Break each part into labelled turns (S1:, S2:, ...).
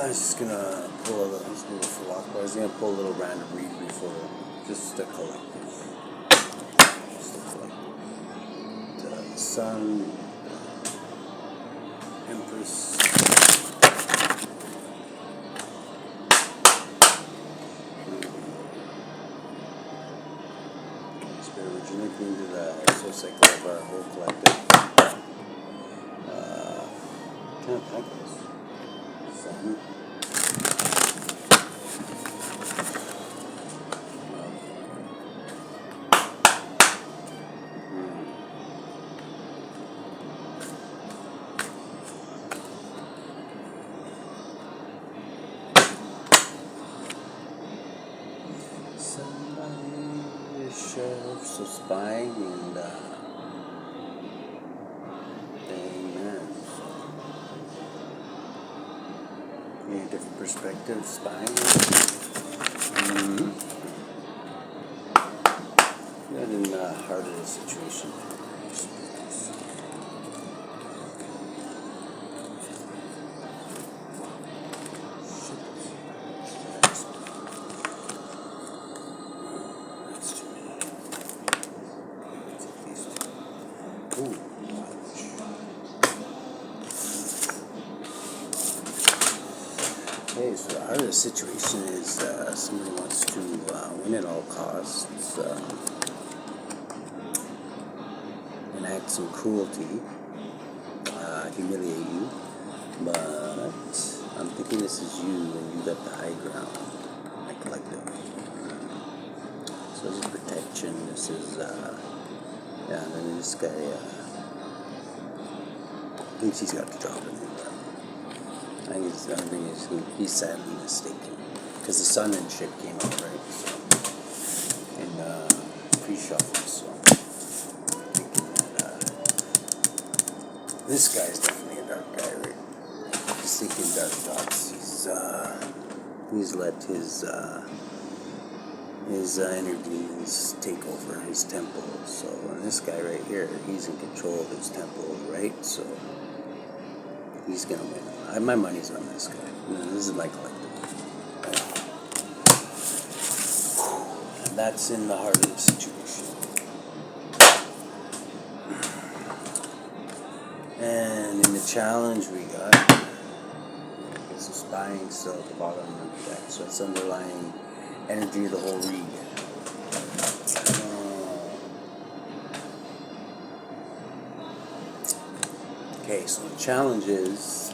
S1: I was just gonna pull a little, I was gonna go for a walk, but I was gonna pull a little random read before, just a collective. Just a collective. The Sun, Empress. Spirit, would you make me into the soul cycle of our whole collective? Ten of Pentacles. Sun. Somebody shows so spying and amen. Any different perspective, spying. Not in the heart of the situation. Okay, so the heart of the situation is somebody wants to win at all costs, enact some cruelty, humiliate you, but I'm thinking this is you and you got the high ground, like collective. So this is protection, this is, yeah, and then this guy, thinks he's got the job in it. I think he's sadly mistaken. Because the sun and shit came out, right? So, in pre-shuffle, so I'm thinking that this guy's definitely a dark guy, right? He's thinking dark thoughts. He's let his inner demons take over his temple. So this guy right here, he's in control of his temple, right? So he's gonna win. My money's on this guy. This is my collective. And that's in the heart of the situation. And in the challenge we got some spying still at the bottom of the deck. So it's underlying energy of the whole read. Okay, so the challenge is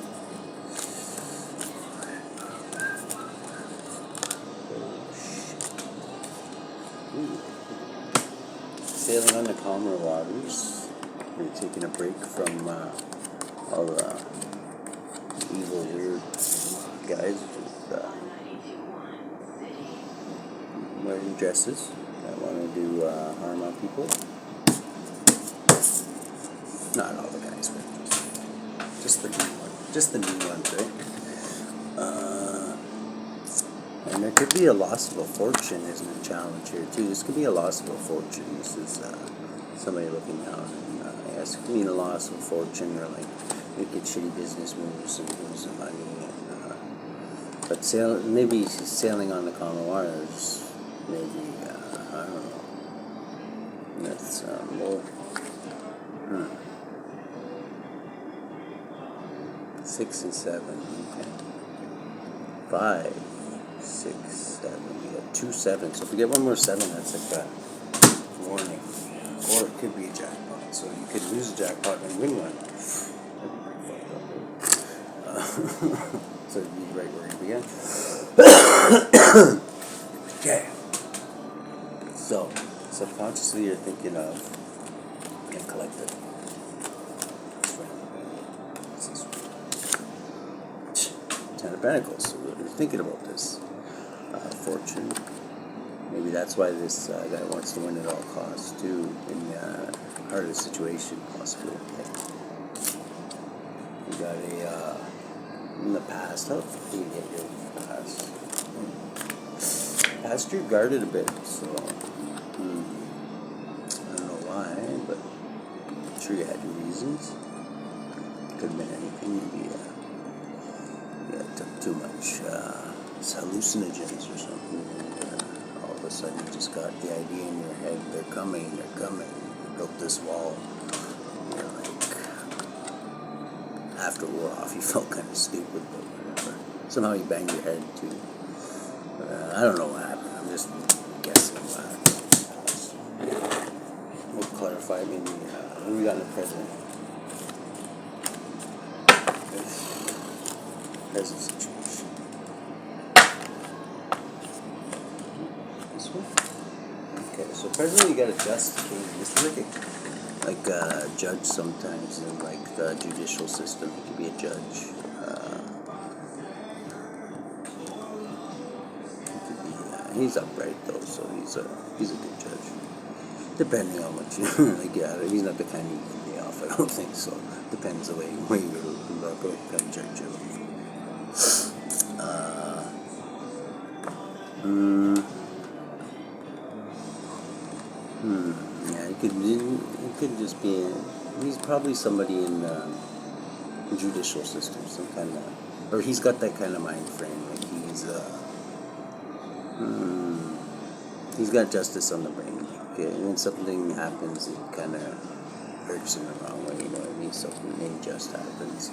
S1: sailing on the calmer waters. We're taking a break from all the evil, weird guys with wearing dresses that want to do harm on people. Not all the guys, but just the new ones. Just the new ones, right? And there could be a loss of a fortune, isn't a challenge here too. This could be a loss of a fortune. This is somebody looking out, and yes, it could mean a loss of fortune or like making shitty business moves and losing money. And, but maybe sailing on the common waters. Maybe I don't know. That's more. 6 and 7. Okay. 5, 6, 7. We got 2 7s. So if we get one more 7, that's like a warning. Or it could be a jackpot. So you could lose a jackpot and win one. That'd be pretty fucked up, right? So it'd be right where you began. Okay. So subconsciously you're thinking of a collective. Ten of Pentacles. So you're thinking about this fortune. Maybe that's why this guy wants to win at all costs too. In the heart of the situation, possibly. Okay. You got a in the past. How do you get your past? Past you're guarded a bit, so I don't know why, but I'm sure you had your reasons. Could have been anything. Maybe yeah, took too much hallucinogens or something, and all of a sudden you just got the idea in your head, they're coming, you built this wall, and you're like, after it wore off, you felt kind of stupid, but whatever. Somehow you banged your head too. I don't know what happened, I'm just guessing. We'll clarify maybe, what do we got in the present? Present situation. This one? Okay, so presently you got a justice king. This is like a judge sometimes in like the judicial system. He could be a judge. He's upright though, so he's a good judge. Depending on what you like, yeah, he's not the kind you can be off. I don't think so. Depends the way you look, what kind of judge you're looking for. Yeah, it could just be. He's probably somebody in the judicial system, some kind of, or he's got that kind of mind frame. Like he's got justice on the brain. Like, when something happens, it kind of hurts in the wrong way. You know what I mean? Something unjust happens.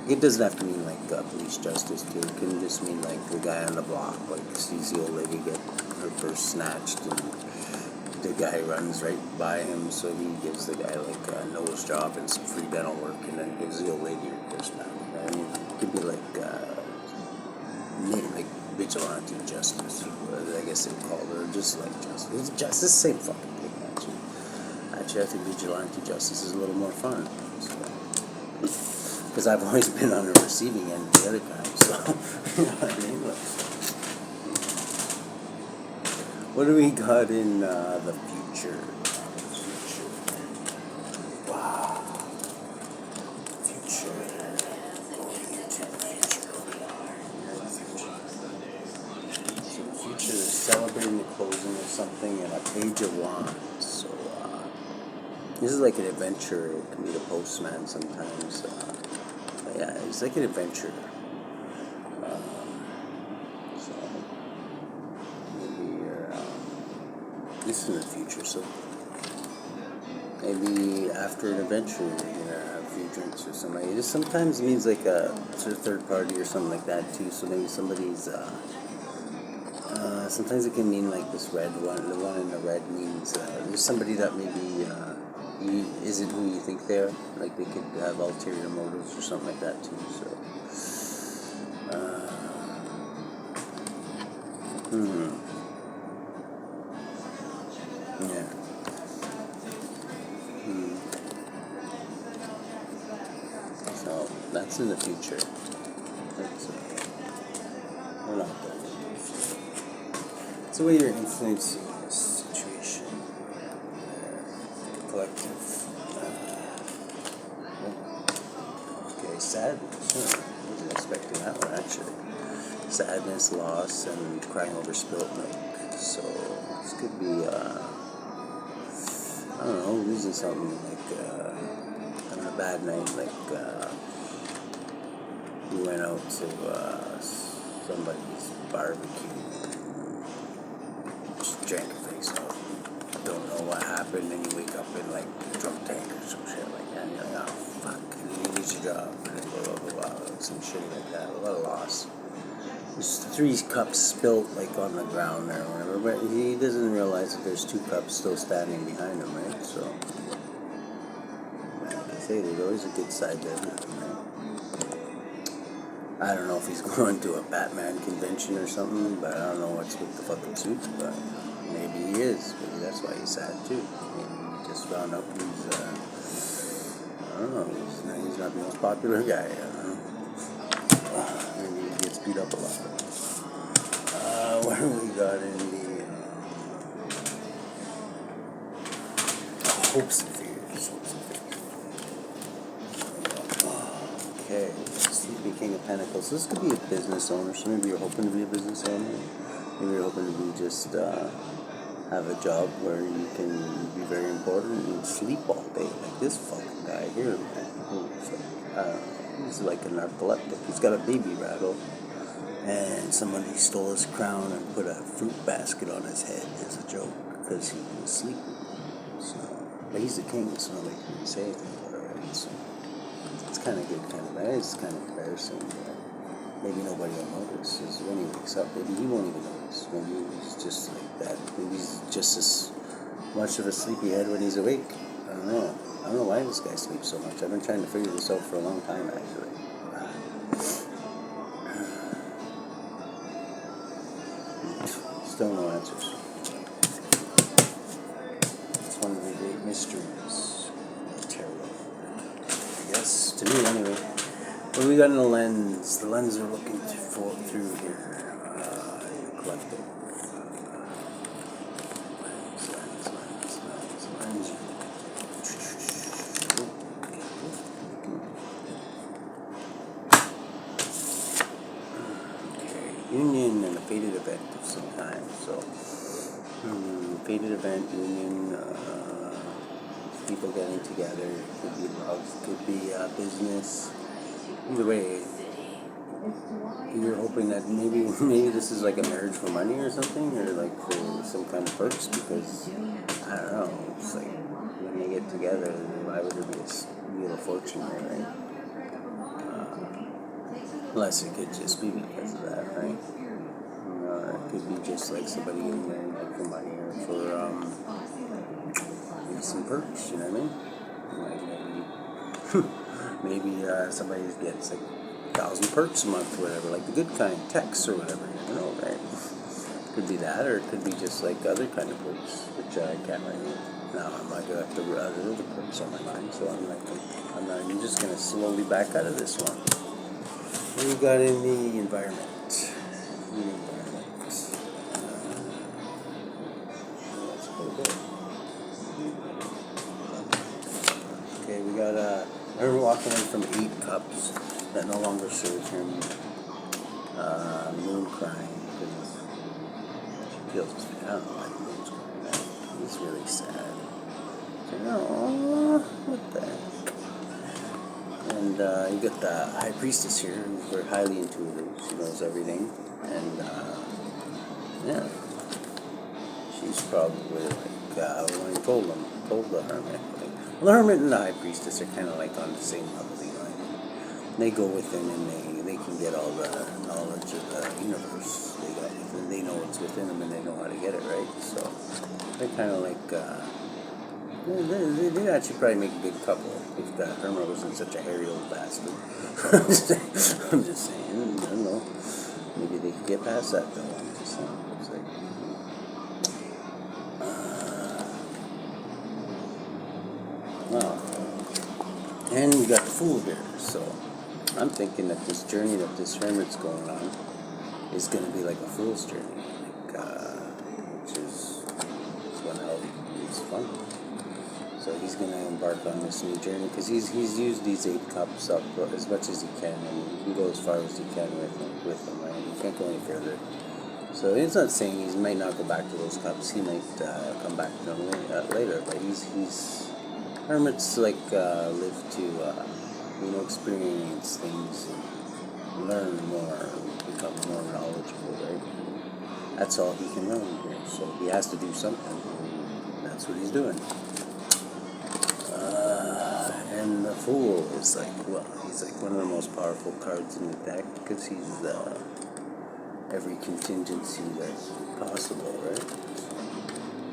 S1: It doesn't have to mean like police justice too. It can just mean like the guy on the block, like sees the old lady get her purse snatched, and the guy runs right by him, so he gives the guy like a nose job and some free dental work, and then gives the old lady her purse back. I mean, it could be like vigilante justice, I guess they call it, or just like justice. It's justice, same fucking thing actually. Actually, I think vigilante justice is a little more fun. Because I've always been on the receiving end the other time, so you know what I mean? What do we got in the future? Wow. Future. So the future is celebrating the closing of something and a page of wands. So this is like an adventure. It can be the postman sometimes. Yeah, it's like an adventure. So maybe you're this is in the future, so maybe after an adventure you're gonna have a few drinks or something. It just sometimes means like a sort of third party or something like that too. So maybe somebody's sometimes it can mean like this red one. The one in the red means there's somebody that maybe isn't who you think they are. Like they could have ulterior motives or something like that too. So, yeah. So that's in the future. That's we're not there. It's the way you're influencing this situation. Collective. Okay, sadness. I wasn't expecting that one actually. Sadness, loss, and crying over spilt milk. So this could be, I don't know, losing something like having a bad night. Like you went out to somebody's barbecue, just drank a face off. Don't know what happened, and you wake up in like a drunk tank or some shit like that, and you're like, oh fuck, and then you lose your job, and then blah blah blah blah, some shit like that, a lot of loss. There's 3 cups spilt like on the ground there or whatever, but he doesn't realize that there's 2 cups still standing behind him, right? So, like I say, there's always a good side to everything, right? I don't know if he's going to a Batman convention or something, but I don't know what's with the fucking suits, but maybe he is. Maybe that's why he's sad too. Maybe he just found out he's, I don't know, he's not the most popular guy. I don't know. Maybe he gets beat up a lot. What do we got in the hopes and fears? Okay, Sleeping King of Pentacles. So this could be a business owner. So maybe you're hoping to be a business owner. Maybe you're hoping to be just have a job where you can be very important and sleep all day. Like this fucking guy here, man. Holy shit. I don't know. He's like a narcoleptic. He's got a baby rattle, and somebody stole his crown and put a fruit basket on his head as a joke because he was sleeping. So, but he's the king, so nobody can say anything about it, right? So it's kind of good, kind of bad. It's kind of embarrassing. But maybe nobody will notice. Is when he wakes up, maybe he won't even notice. Maybe he's just like that. Maybe he's just as much of a sleepyhead when he's awake. I don't know. I don't know why this guy sleeps so much. I've been trying to figure this out for a long time, actually. Still no answers. It's one of the great mysteries of tarot, I guess, to me anyway. What do we got in the lens? The lens we're looking through here. Eclectic. Lens. Okay. Union and a faded event of some kind. So, faded event, union, people getting together. Could be love, could be business. Either way, you're hoping that maybe this is like a marriage for money or something, or like for some kind of perks, because I don't know. It's like when they get together, why would there be a wheel of fortune there, right? Unless it could just be because of that, right? Or it could be just like somebody getting married like for money or for maybe some perks. You know what I mean? Like maybe somebody gets like 1,000 perks a month or whatever, like the good kind, texts or whatever, you know, right? Could be that, or it could be just like other kind of perks, which I can't really. Now I'm not gonna have to other perks on my mind, so I'm just gonna slowly back out of this one. What do we got in the environment? That's pretty good. Okay, we got her walking in from 8 cups that no longer serve him. Moon crying because she feels his pain. I don't know why the moon's crying. He's really sad. Oh, what the heck? And you got the high priestess here, who's very highly intuitive. She knows everything, and yeah, she's probably like when he told the hermit. Well, the hermit and the high priestess are kind of like on the same level. They go within and they can get all the knowledge of the universe. They know what's within them and they know how to get it, right? So they're kind of like they'd actually probably make a good couple if the hermit wasn't such a hairy old bastard. I'm just saying. I don't know. Maybe they could get past that though. I'm just saying. It's like, wow. And we got the fool here, so. I'm thinking that this journey that this hermit's going on is going to be like a fool's journey, which is going to help. It's fun. So he's going to embark on this new journey because he's used these 8 cups up as much as he can, and he can go as far as he can with them, right? He can't go any further. So it's not saying he might not go back to those cups. He might come back to them later, but he's hermits like live to. Experience things and learn more, become more knowledgeable, right? That's all he can learn here. So he has to do something, and that's what he's doing. And the Fool is he's like one of the most powerful cards in the deck because he's every contingency that's possible, right?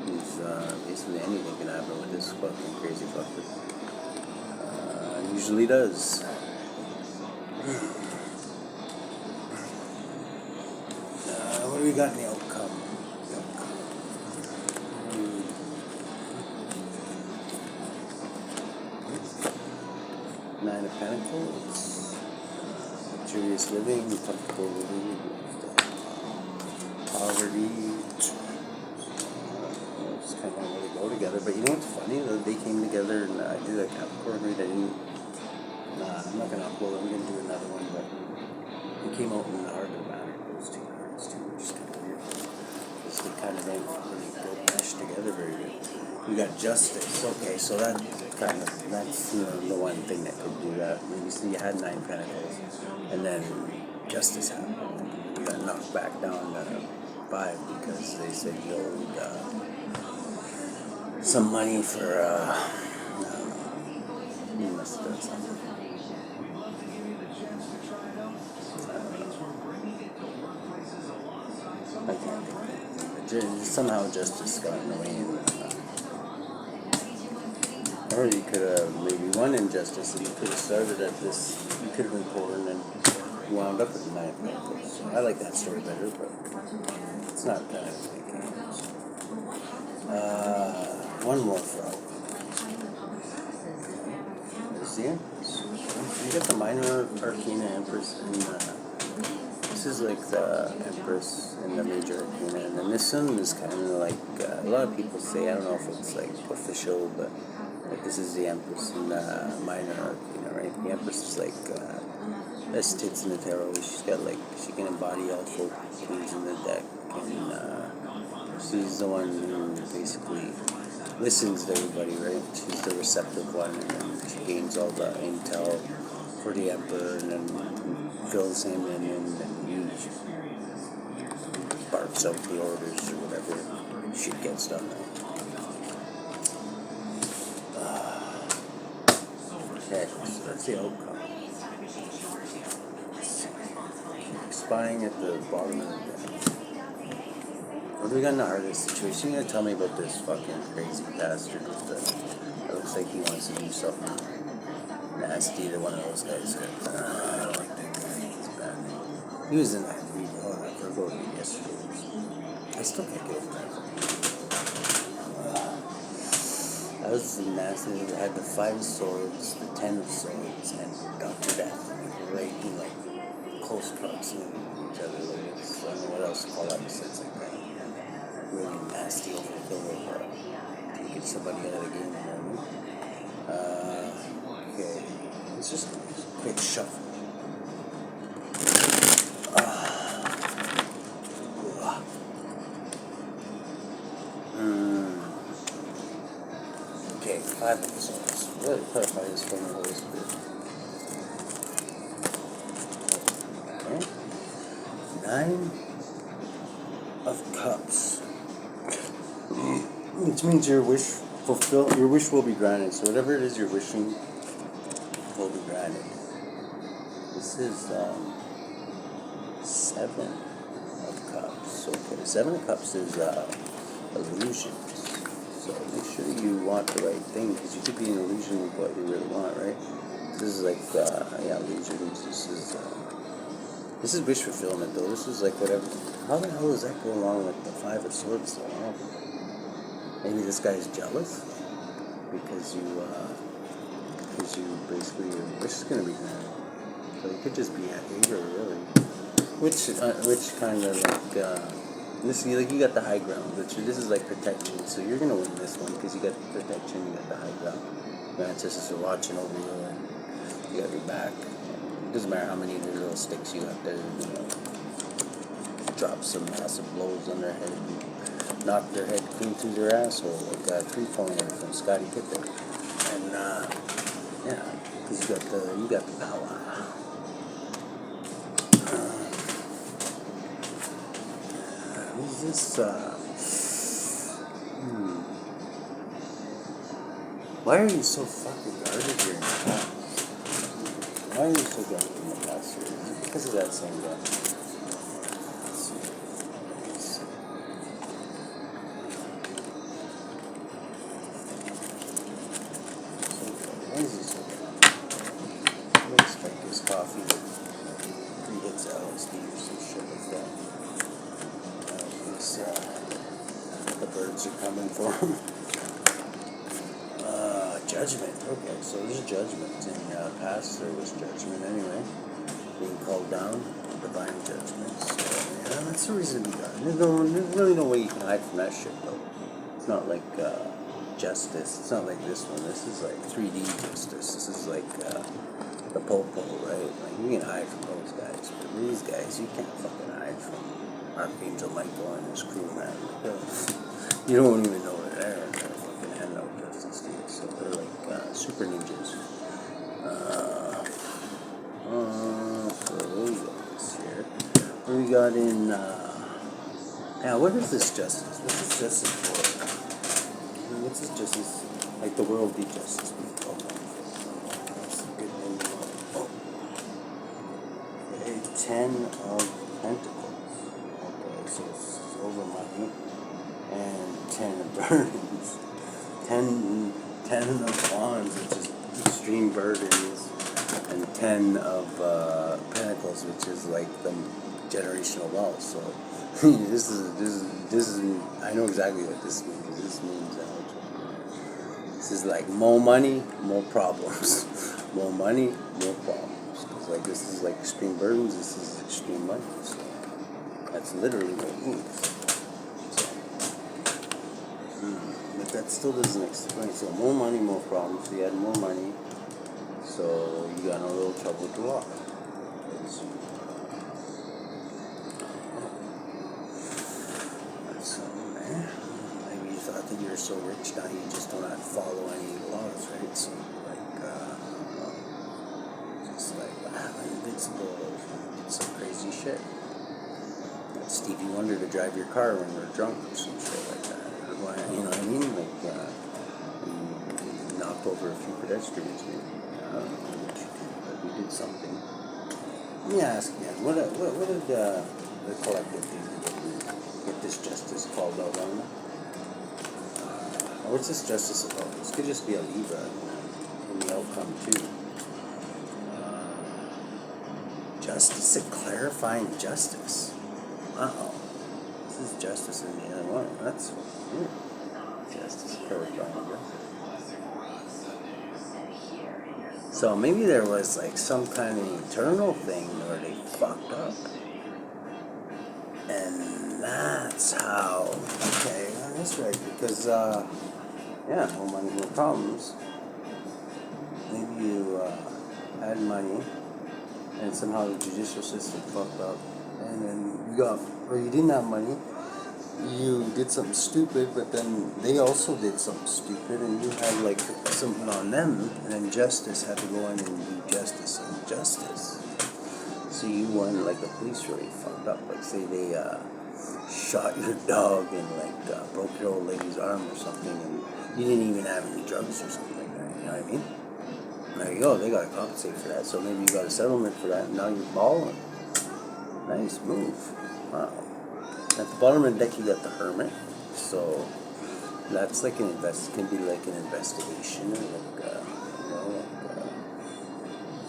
S1: He's basically anything can happen with this fucking crazy fucker. Usually does. What do we got in the outcome? 9 of Pentacles. Luxurious living, comfortable living, poverty. It's kind of really go together. But you know what's funny? They came together and I did a Capricorn read. I'm not going to upload it. I'm going to do another one, but it came out in the heart of the matter. Those 2 cards, too, which is kind of weird. Because they kind of don't really go mesh together very good. You got justice. Okay, so that's the one thing that could do that. You see, you had 9 pentacles, and then justice happened. You got knocked back down to 5 because they said you owed some money for. You must have done something. I can't think. Somehow justice got in the way. Or you could have maybe won injustice, and you could have started at this. You could have been poor and then wound up at the 9 pentacles. I like that story better, but it's not kind of thinking. One more frog. There's the Empress. You got the minor arcana Empress, and this is like the Empress and the major arcana, and then this one is kind of like a lot of people say. I don't know if it's like official, but. Like this is the Empress in the minor arcana, right? The Empress is like best tits in the tarot. She's got like she can embody all 4 queens in the deck, and she's the one who basically listens to everybody, right? She's the receptive one, and then she gains all the intel for the Emperor, and then fills him in, and then he barks out the orders or whatever shit gets done. Okay, so that's the outcome. Spying at the bottom of the deck. What do we got in the artist situation? You gotta tell me about this fucking crazy bastard with the. It looks like he wants to do something nasty to one of those guys. I don't like that guy. He's bad. He was in that video. I forgot it yesterday. I still can't get over that. That was nasty. They had the 5 swords, the 10 of swords, and Dr. Death. Right in like close proximity to each other. Like it's, I don't know what else to call that besides like that. Really nasty overkill of taking somebody out of the game. You know what I mean? Okay. It's just a quick shuffle. Okay, 5 of the swords. Really clarify this for me, Holy Spirit. Okay. 9 of Cups. Which means your wish your wish will be granted. So whatever it is you're wishing will be granted. This is 7 of Cups. Okay, 7 of Cups is illusions. So make sure you want the right thing, because you could be an illusion with what you really want, right? This is like illusions. This is wish fulfillment, though. This is like whatever. How the hell does that go along with the 5 of Swords, though? Maybe this guy's jealous because you basically your wish is gonna be granted. So you could just be a hater, really. Which kind of like this, like you got the high ground, which this is like protection. So you're gonna win this one because you got the protection, you got the high ground. Mantis are watching over you, and you got your back. It doesn't matter how many of the little sticks you got there. You know, drop some massive blows on their head. Knock their head clean through their asshole, like a 3-pointer from Scotty Pippen. And yeah, because you got the power. Who's this? Why are you so fucking guarded here in the past? Why are you so guarded in the past here? Is it because of that same guy? Why is he so bad? Let's drink his coffee with 3 hits of LSD or some shit like that. The birds are coming for him. Judgment. Okay, so there's judgment. In past there was judgment anyway. Being called down, divine judgment. So yeah, that's the reason we got it. There's really no way you can hide from that shit, though. It's not like justice. It's not like this one. This is like 3D justice. This is like the popo, right? Like you can hide from those guys, but these guys you can't fucking hide from. Archangel Michael and his crew, man. You don't even know they're there. They're fucking super ninjas. So we got this here. What do we got in? Yeah, what is this justice? What's this justice for? What's this justice? Like the world be justice. Oh, that's a good name. Oh. Okay, 10 of Pentacles. Okay, so it's over money. And 10 of burdens. 10 of wands, which is extreme burdens. And 10 of pentacles, which is like the generational wealth. So this is I know exactly what this means. This means this is like more money, more problems. More money, more problems. Because like this is like extreme burdens. This is extreme money. So that's literally what it means. So, but that still doesn't explain. So more money, more problems. So you had more money. So you got in a little trouble with the law. So, man, maybe you thought that you're so rich now you just don't have to follow any laws, right? So, like, just like, wow, invincible, some crazy shit. Like Stevie Wonder to drive your car when we're drunk or some shit like that. You know what I mean? Like, you knocked over a few pedestrians, maybe. I don't know what you did, but we did something. Let me ask you, what did the collective do to get this justice called out on them? What's this justice about? This could just be a Libra in the outcome too. Justice, a clarifying justice. Wow. This is justice in the other one. That's weird. Justice, clarifying justice. So maybe there was like some kind of eternal thing where they fucked up. And that's how, okay, that's right, because, yeah, no money, no problems. Maybe you had money, and somehow the judicial system fucked up, and then you didn't have money, you did something stupid, but then they also did something stupid, and you had like something on them, and then justice had to go in and do justice and justice. So you won, like the police really fucked up. Like say they shot your dog and like broke your old lady's arm or something, and you didn't even have any drugs or something like that. You know what I mean? There you go. They gotta compensate for that. So maybe you got a settlement for that, and now you're balling. Nice move. Wow. At the bottom of the deck, you got the Hermit. So that's like an can be like an investigation, or like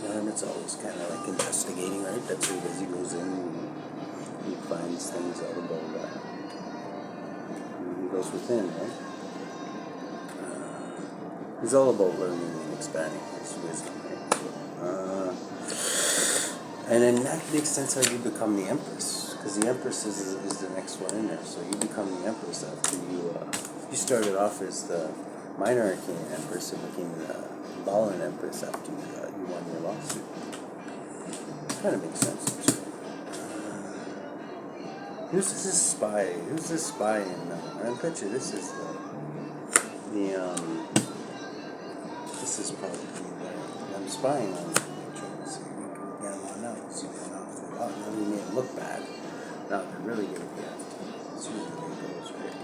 S1: the Hermit's always kind of like investigating, right? That's what he does. He goes in and he finds things out about that. He goes within, right? He's all about learning and expanding his wisdom, right? And then that makes sense how you become the Empress, because the Empress is the next one in there. So you become the Empress after you started off as the minor arcane Empress and became the Ballin Empress after you won your lawsuit. Kind of makes sense. Who's this spy? Who's this spy in? I bet you this is this is probably I'm spying on. Trying to see. Yeah, well, now you see that off the lot. Now we made it look bad. Now they're really gonna be after. See what the way it goes, right?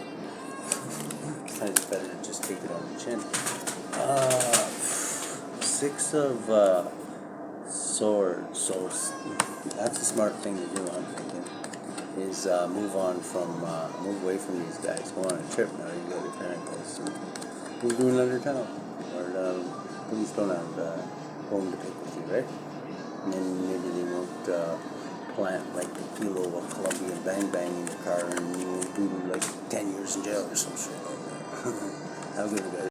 S1: Sometimes it's better to just take it on the chin. 6 of swords. So that's a smart thing to do, I'm thinking. Is move away from these guys. Go on a trip now. You go to Pentacles and move to another town. Or police don't have home to pick with you, right? And then maybe they won't plant like the kilo of Colombian bang bang in your car and you will do like 10 years in jail or some shit like that. Have a good one, guys.